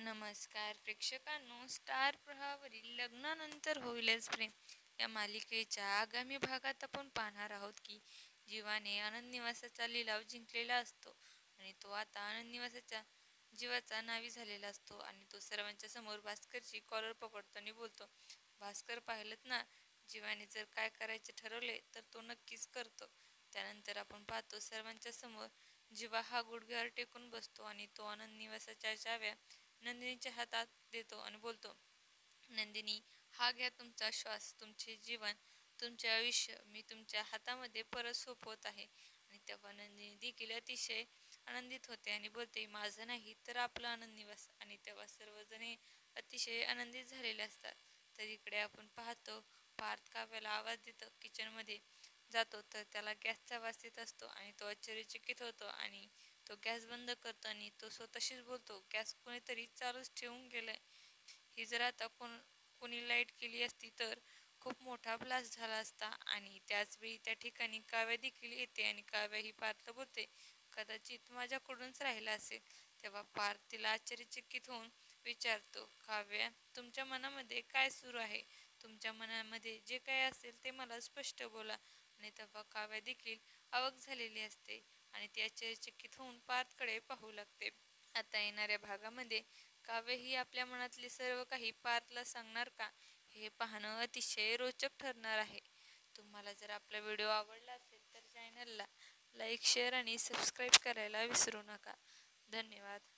नमस्कार प्रेक्षकांनो, स्टार प्रवाहावरील लग्नानंतर होईलच प्रेम या मालिकेच्या आगामी भागात आपण पाहणार आहोत की जीवाने आनंद निवासाचा लिलाव जिंकलेला असतो आणि तो आता आनंद निवासाच्या जीवाचा नावी झालेला असतो आणि तो सर्वांच्या समोर भास्करची कॉलर पकडतो आणि बोलतो, भास्कर पाहिलंत ना, जीवाने जर काय करायचे ठरवले तर तो नक्कीच करतो. त्यानंतर आपण पाहतो सर्वांच्या समोर जीवा हा गुडघ्यावर टेकून बसतो आणि तो आनंद निवासाच्या चाव्या नंदिनीच्या हातात देतो आणि बोलतो, नंदिनी, हा घ्या तुमचा श्वास, तुमचे जीवन, तुमचे आयुष्य मी तुमच्या हातामध्ये परत सोपवत आहे. आणि तेव्हा नंदिनी देखील अतिशय आनंदित होते आणि बोलते, माझं नाही तर आपला आनंद निवास. आणि तेव्हा सर्वजण हे अतिशय आनंदित झालेले असतात. तर इकडे आपण पाहतो पार्थ काव्याला आवाज देतो, किचनमध्ये जातो तर त्याला गॅसचा वास येत असतो आणि तो आश्चर्यचकित होतो आणि तो गॅस बंद करतो आणि तो स्वतःशीच बोलतो, गॅस कोणीतरी चालूच ठेवून गेलाय. ही जर आता कोणी लाईट केली असती तर खूप मोठा ब्लास्ट झाला असता. आणि त्याचवेळी त्या ठिकाणी काव्या देखील येते आणि काव्या ही पार्थला बोलते, कदाचित माझ्याकडूनच राहिला असेल. तेव्हा पार्थ तिला आश्चर्यचकित होऊन विचारतो, काव्या, तुमच्या मनामध्ये काय सुरू आहे? तुमच्या मनामध्ये जे काही असेल ते मला स्पष्ट बोला. आणि तेव्हा काव्या देखील अवाक झालेली असते आणि ती आश्चर्यचकित होऊन पार्थकडे पाहू लागते. आता येणाऱ्या भागामध्ये काव्य ही आपल्या मनातले सर्व काही पार्थला सांगणार का, हे पाहणं अतिशय रोचक ठरणार आहे. तुम्हाला जर आपला व्हिडिओ आवडला असेल तर चॅनलला लाईक, शेअर आणि सबस्क्राईब करायला विसरू नका. धन्यवाद.